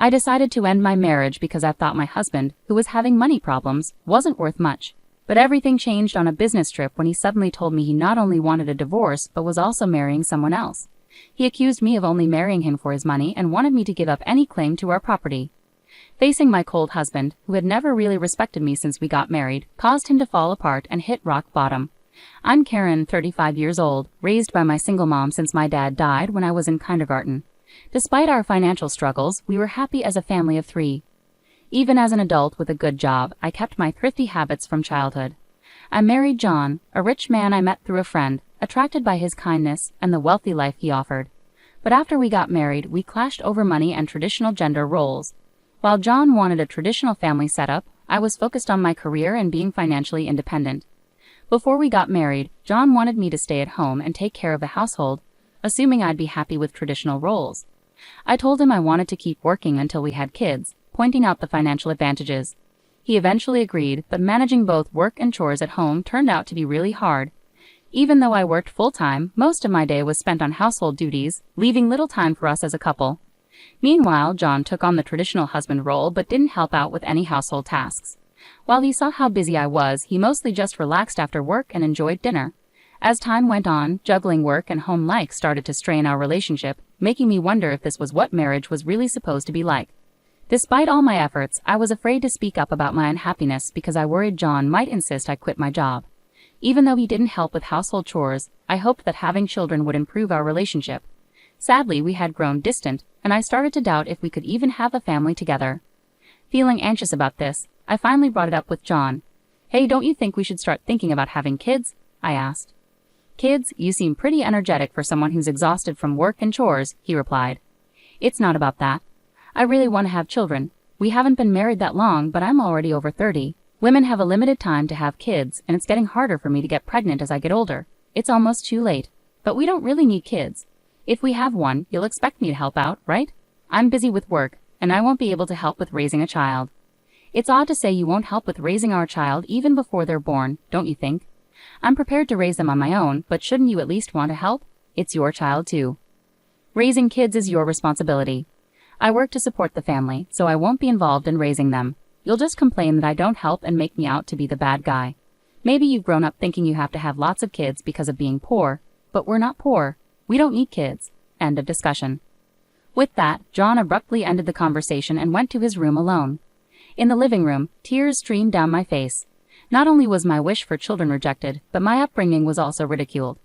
I decided to end my marriage because I thought my husband, who was having money problems, wasn't worth much. But everything changed on a business trip when he suddenly told me he not only wanted a divorce but was also marrying someone else. He accused me of only marrying him for his money and wanted me to give up any claim to our property. Facing my cold husband, who had never really respected me since we got married, caused him to fall apart and hit rock bottom. I'm Karen, 35 years old, raised by my single mom since my dad died when I was in kindergarten. Despite our financial struggles, we were happy as a family of 3. Even as an adult with a good job, I kept my thrifty habits from childhood. I married John, a rich man I met through a friend, attracted by his kindness and the wealthy life he offered. But after we got married, we clashed over money and traditional gender roles. While John wanted a traditional family setup, I was focused on my career and being financially independent. Before we got married, John wanted me to stay at home and take care of the household, assuming I'd be happy with traditional roles. I told him I wanted to keep working until we had kids, pointing out the financial advantages. He eventually agreed, but managing both work and chores at home turned out to be really hard. Even though I worked full-time, most of my day was spent on household duties, leaving little time for us as a couple. Meanwhile, John took on the traditional husband role but didn't help out with any household tasks. While he saw how busy I was, he mostly just relaxed after work and enjoyed dinner. As time went on, juggling work and home life started to strain our relationship, making me wonder if this was what marriage was really supposed to be like. Despite all my efforts, I was afraid to speak up about my unhappiness because I worried John might insist I quit my job. Even though he didn't help with household chores, I hoped that having children would improve our relationship. Sadly, we had grown distant, and I started to doubt if we could even have a family together. Feeling anxious about this, I finally brought it up with John. "Hey, don't you think we should start thinking about having kids?" I asked. "Kids, you seem pretty energetic for someone who's exhausted from work and chores," he replied. "It's not about that. I really want to have children. We haven't been married that long, but I'm already over 30. Women have a limited time to have kids, and it's getting harder for me to get pregnant as I get older. It's almost too late. But we don't really need kids. If we have one, you'll expect me to help out, right? I'm busy with work, and I won't be able to help with raising a child." "It's odd to say you won't help with raising our child even before they're born, don't you think? I'm prepared to raise them on my own, but shouldn't you at least want to help? It's your child too. Raising kids is your responsibility. I work to support the family, so I won't be involved in raising them. You'll just complain that I don't help and make me out to be the bad guy. Maybe you've grown up thinking you have to have lots of kids because of being poor, but we're not poor. We don't need kids." End of discussion. With that, John abruptly ended the conversation and went to his room alone. In the living room, tears streamed down my face. Not only was my wish for children rejected, but my upbringing was also ridiculed.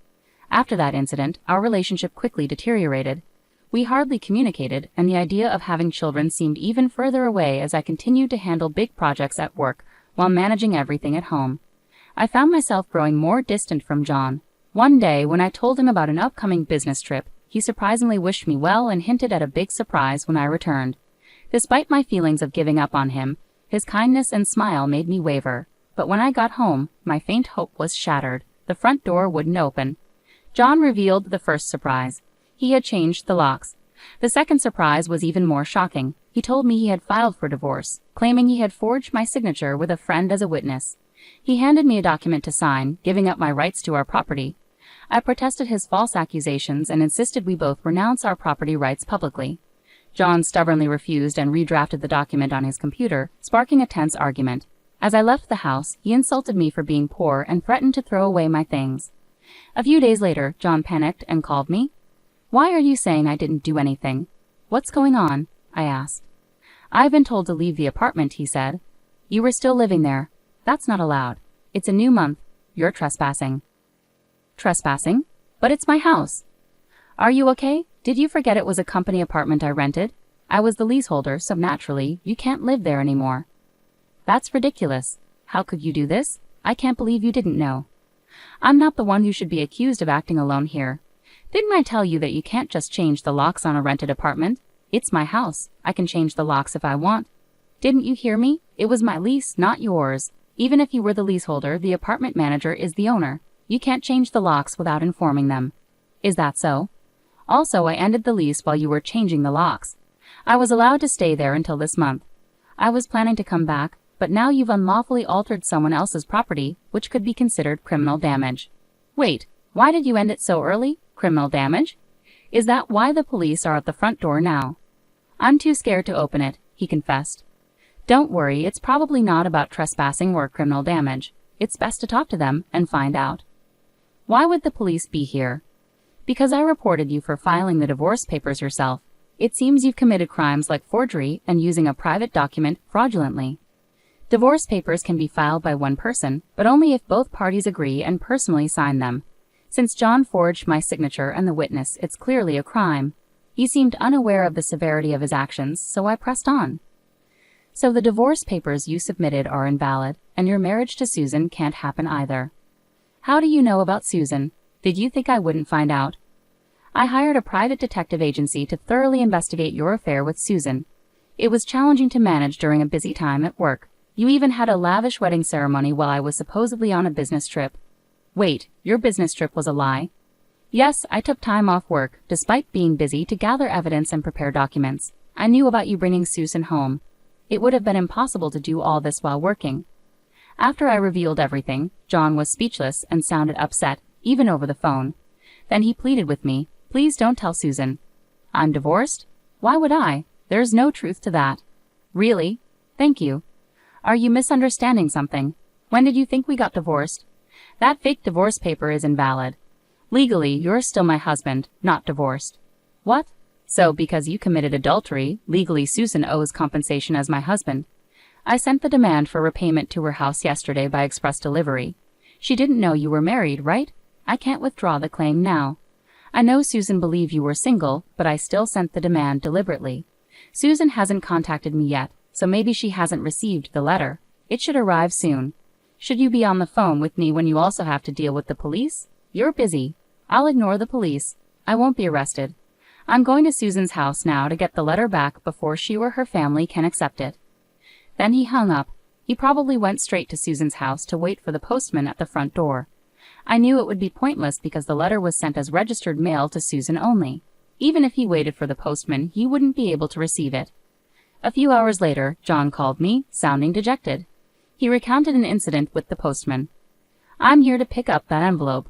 After that incident, our relationship quickly deteriorated. We hardly communicated, and the idea of having children seemed even further away as I continued to handle big projects at work while managing everything at home. I found myself growing more distant from John. One day, when I told him about an upcoming business trip, he surprisingly wished me well and hinted at a big surprise when I returned. Despite my feelings of giving up on him, his kindness and smile made me waver. But when I got home, my faint hope was shattered. The front door wouldn't open. John revealed the first surprise. He had changed the locks. The second surprise was even more shocking. He told me he had filed for divorce, claiming he had forged my signature with a friend as a witness. He handed me a document to sign, giving up my rights to our property. I protested his false accusations and insisted we both renounce our property rights publicly. John stubbornly refused and redrafted the document on his computer, sparking a tense argument. As I left the house, he insulted me for being poor and threatened to throw away my things. A few days later, John panicked and called me. "Why are you saying I didn't do anything? What's going on?" I asked. "I've been told to leave the apartment," he said. "You were still living there. That's not allowed. It's a new month. You're trespassing." "Trespassing? But it's my house." "Are you okay? Did you forget it was a company apartment I rented? I was the leaseholder, so naturally, you can't live there anymore." "That's ridiculous. How could you do this? I can't believe you didn't know." "I'm not the one who should be accused of acting alone here. Didn't I tell you that you can't just change the locks on a rented apartment? It's my house. I can change the locks if I want." "Didn't you hear me? It was my lease, not yours. Even if you were the leaseholder, the apartment manager is the owner. You can't change the locks without informing them." "Is that so? Also, I ended the lease while you were changing the locks. I was allowed to stay there until this month. I was planning to come back, but now you've unlawfully altered someone else's property, which could be considered criminal damage." "Wait, why did you end it so early? Criminal damage? Is that why the police are at the front door now?" I'm too scared to open it, he confessed. Don't worry, it's probably not about trespassing or criminal damage. It's best to talk to them and find out. Why would the police be here? Because I reported you for filing the divorce papers yourself. It seems you've committed crimes like forgery and using a private document fraudulently. Divorce papers can be filed by one person, but only if both parties agree and personally sign them. Since John forged my signature and the witness, it's clearly a crime. He seemed unaware of the severity of his actions, so I pressed on. So the divorce papers you submitted are invalid, and your marriage to Susan can't happen either. How do you know about Susan? Did you think I wouldn't find out? I hired a private detective agency to thoroughly investigate your affair with Susan. It was challenging to manage during a busy time at work. You even had a lavish wedding ceremony while I was supposedly on a business trip. Wait, your business trip was a lie? Yes, I took time off work, despite being busy, to gather evidence and prepare documents. I knew about you bringing Susan home. It would have been impossible to do all this while working. After I revealed everything, John was speechless and sounded upset, even over the phone. Then he pleaded with me, "Please don't tell Susan." I'm divorced? Why would I? There's no truth to that. Really? Thank you. Are you misunderstanding something? When did you think we got divorced? That fake divorce paper is invalid. Legally, you're still my husband, not divorced. What? So, because you committed adultery, legally Susan owes compensation as my husband. I sent the demand for repayment to her house yesterday by express delivery. She didn't know you were married, right? I can't withdraw the claim now. I know Susan believed you were single, but I still sent the demand deliberately. Susan hasn't contacted me yet, so maybe she hasn't received the letter. It should arrive soon. Should you be on the phone with me when you also have to deal with the police? You're busy. I'll ignore the police. I won't be arrested. I'm going to Susan's house now to get the letter back before she or her family can accept it. Then he hung up. He probably went straight to Susan's house to wait for the postman at the front door. I knew it would be pointless because the letter was sent as registered mail to Susan only. Even if he waited for the postman, he wouldn't be able to receive it. A few hours later, John called me, sounding dejected. He recounted an incident with the postman. I'm here to pick up that envelope.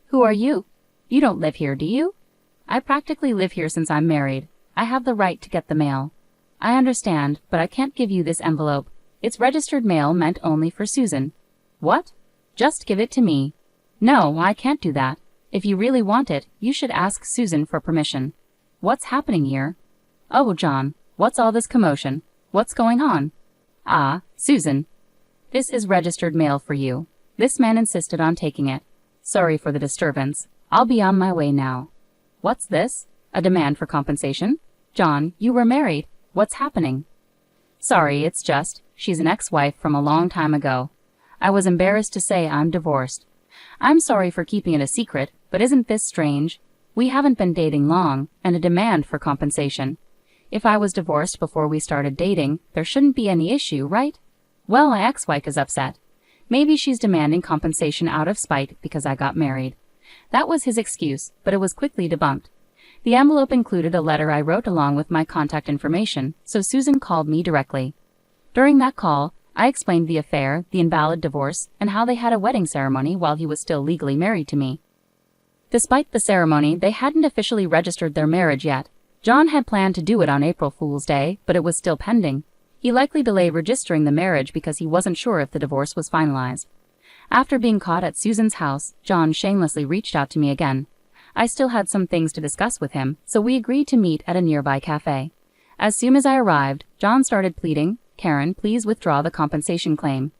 Who are you? You don't live here, do you? I practically live here since I'm married. I have the right to get the mail. I understand, but I can't give you this envelope. It's registered mail meant only for Susan. What? Just give it to me. No, I can't do that. If you really want it, you should ask Susan for permission. What's happening here? Oh, John, what's all this commotion? What's going on? Ah, Susan. This is registered mail for you. This man insisted on taking it. Sorry for the disturbance. I'll be on my way now. What's this? A demand for compensation? John, you were married. What's happening? Sorry, it's just, she's an ex-wife from a long time ago. I was embarrassed to say I'm divorced. I'm sorry for keeping it a secret, but isn't this strange? We haven't been dating long, and a demand for compensation. If I was divorced before we started dating, there shouldn't be any issue, right? Well, my ex-wife is upset. Maybe she's demanding compensation out of spite because I got married. That was his excuse, but it was quickly debunked. The envelope included a letter I wrote along with my contact information, so Susan called me directly. During that call, I explained the affair, the invalid divorce, and how they had a wedding ceremony while he was still legally married to me. Despite the ceremony, they hadn't officially registered their marriage yet. John had planned to do it on April Fool's Day, but it was still pending. He likely delayed registering the marriage because he wasn't sure if the divorce was finalized. After being caught at Susan's house, John shamelessly reached out to me again. I still had some things to discuss with him, so we agreed to meet at a nearby cafe. As soon as I arrived, John started pleading, "Karen, please withdraw the compensation claim.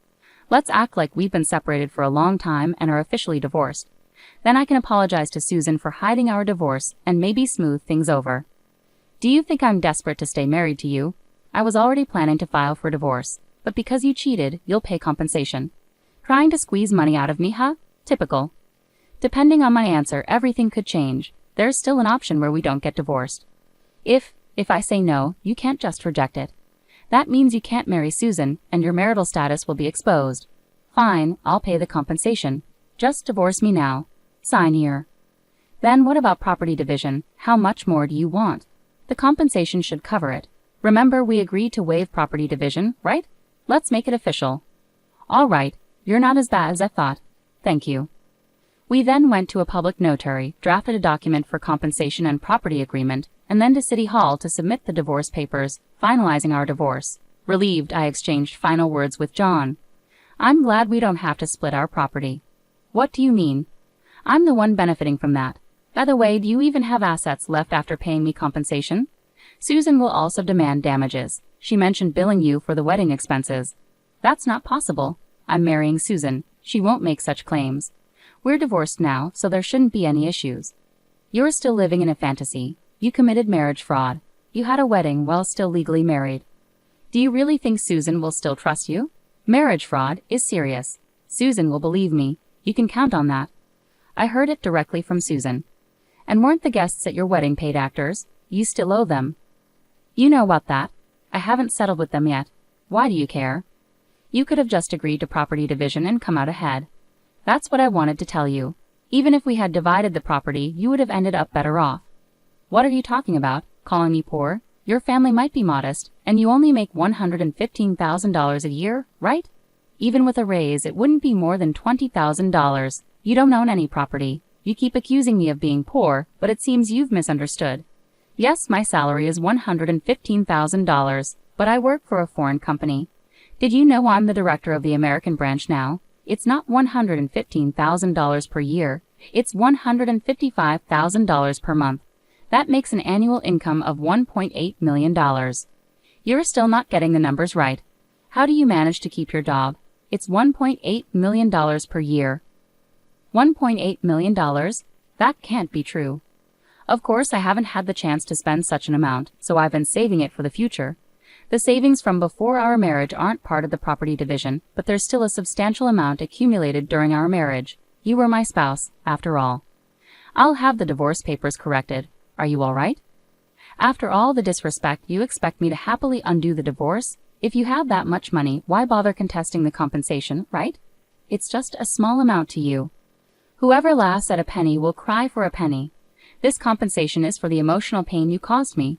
Let's act like we've been separated for a long time and are officially divorced. Then I can apologize to Susan for hiding our divorce and maybe smooth things over. Do you think I'm desperate to stay married to you? I was already planning to file for divorce, but because you cheated, you'll pay compensation. Trying to squeeze money out of me, huh? Typical. Depending on my answer, everything could change. There's still an option where we don't get divorced. If I say no, you can't just reject it. That means you can't marry Susan, and your marital status will be exposed. Fine, I'll pay the compensation. Just divorce me now. Sign here. Then what about property division? How much more do you want? The compensation should cover it. Remember, we agreed to waive property division, right? Let's make it official. All right, you're not as bad as I thought. Thank you. We then went to a public notary, drafted a document for compensation and property agreement, and then to City Hall to submit the divorce papers, finalizing our divorce. Relieved, I exchanged final words with John. I'm glad we don't have to split our property. What do you mean? I'm the one benefiting from that. By the way, do you even have assets left after paying me compensation? Susan will also demand damages. She mentioned billing you for the wedding expenses. That's not possible. I'm marrying Susan. She won't make such claims. We're divorced now, so there shouldn't be any issues. You're still living in a fantasy. You committed marriage fraud. You had a wedding while still legally married. Do you really think Susan will still trust you? Marriage fraud is serious. Susan will believe me. You can count on that. I heard it directly from Susan. And weren't the guests at your wedding paid actors? You still owe them. You know about that. I haven't settled with them yet. Why do you care? You could have just agreed to property division and come out ahead. That's what I wanted to tell you. Even if we had divided the property, you would have ended up better off. What are you talking about? Calling me poor? Your family might be modest, and you only make $115,000 a year, right? Even with a raise, it wouldn't be more than $20,000. You don't own any property. You keep accusing me of being poor, but it seems you've misunderstood. Yes, my salary is $115,000, but I work for a foreign company. Did you know I'm the director of the American branch now? It's not $115,000 per year. It's $155,000 per month. That makes an annual income of $1.8 million. You're still not getting the numbers right. How do you manage to keep your job? It's $1.8 million per year. $1.8 million? That can't be true. Of course, I haven't had the chance to spend such an amount, so I've been saving it for the future. The savings from before our marriage aren't part of the property division, but there's still a substantial amount accumulated during our marriage. You were my spouse, after all. I'll have the divorce papers corrected. Are you all right? After all the disrespect, you expect me to happily undo the divorce? If you have that much money, why bother contesting the compensation, right? It's just a small amount to you. Whoever laughs at a penny will cry for a penny. This compensation is for the emotional pain you caused me.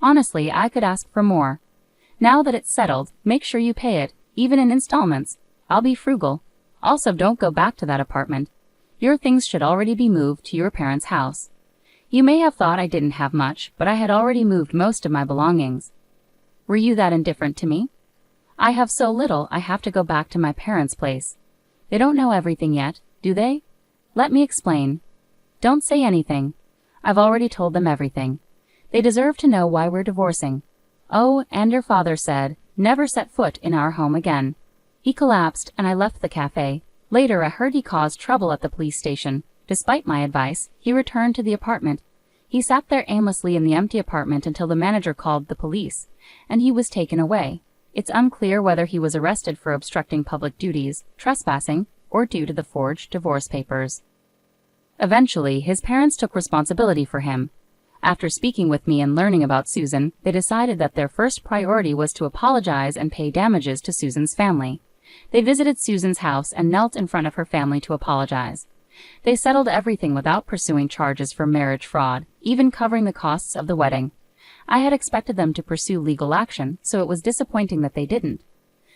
Honestly, I could ask for more. Now that it's settled, make sure you pay it, even in installments. I'll be frugal. Also, don't go back to that apartment. Your things should already be moved to your parents' house. You may have thought I didn't have much, but I had already moved most of my belongings. Were you that indifferent to me? I have so little I have to go back to my parents' place. They don't know everything yet, do they? Let me explain. Don't say anything. I've already told them everything. They deserve to know why we're divorcing. Oh, and your father said, never set foot in our home again. He collapsed and I left the cafe. Later I heard he caused trouble at the police station. Despite my advice, he returned to the apartment. He sat there aimlessly in the empty apartment until the manager called the police, and he was taken away. It's unclear whether he was arrested for obstructing public duties, trespassing, or due to the forged divorce papers. Eventually, his parents took responsibility for him. After speaking with me and learning about Susan, they decided that their first priority was to apologize and pay damages to Susan's family. They visited Susan's house and knelt in front of her family to apologize. They settled everything without pursuing charges for marriage fraud, even covering the costs of the wedding. I had expected them to pursue legal action, so it was disappointing that they didn't.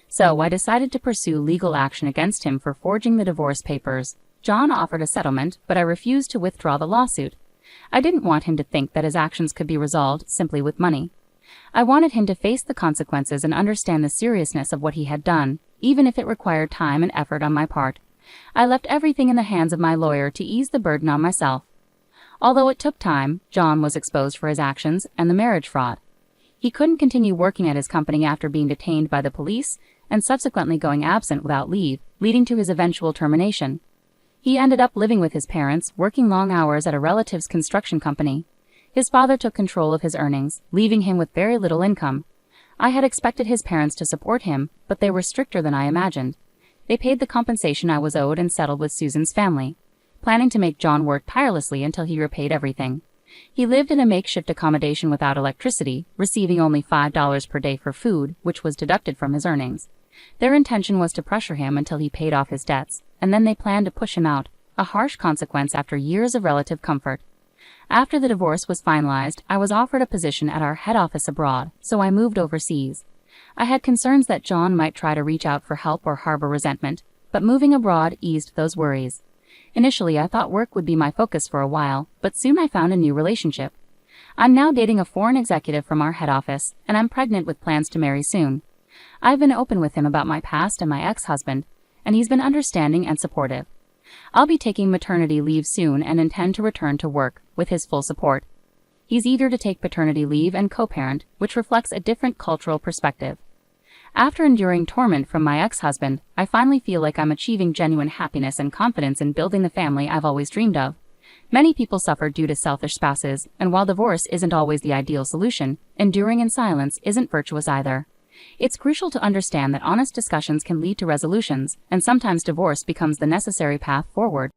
So I decided to pursue legal action against him for forging the divorce papers. John offered a settlement, but I refused to withdraw the lawsuit. I didn't want him to think that his actions could be resolved simply with money. I wanted him to face the consequences and understand the seriousness of what he had done, even if it required time and effort on my part. I left everything in the hands of my lawyer to ease the burden on myself. Although it took time, John was exposed for his actions and the marriage fraud. He couldn't continue working at his company after being detained by the police and subsequently going absent without leave, leading to his eventual termination. He ended up living with his parents, working long hours at a relative's construction company. His father took control of his earnings, leaving him with very little income. I had expected his parents to support him, but they were stricter than I imagined. They paid the compensation I was owed and settled with Susan's family, planning to make John work tirelessly until he repaid everything. He lived in a makeshift accommodation without electricity, receiving only $5 per day for food, which was deducted from his earnings. Their intention was to pressure him until he paid off his debts, and then they planned to push him out, a harsh consequence after years of relative comfort. After the divorce was finalized, I was offered a position at our head office abroad, so I moved overseas. I had concerns that John might try to reach out for help or harbor resentment, but moving abroad eased those worries. Initially, I thought work would be my focus for a while, but soon I found a new relationship. I'm now dating a foreign executive from our head office, and I'm pregnant with plans to marry soon. I've been open with him about my past and my ex-husband, and he's been understanding and supportive. I'll be taking maternity leave soon and intend to return to work, with his full support. He's eager to take paternity leave and co-parent, which reflects a different cultural perspective. After enduring torment from my ex-husband, I finally feel like I'm achieving genuine happiness and confidence in building the family I've always dreamed of. Many people suffer due to selfish spouses, and while divorce isn't always the ideal solution, enduring in silence isn't virtuous either. It's crucial to understand that honest discussions can lead to resolutions, and sometimes divorce becomes the necessary path forward.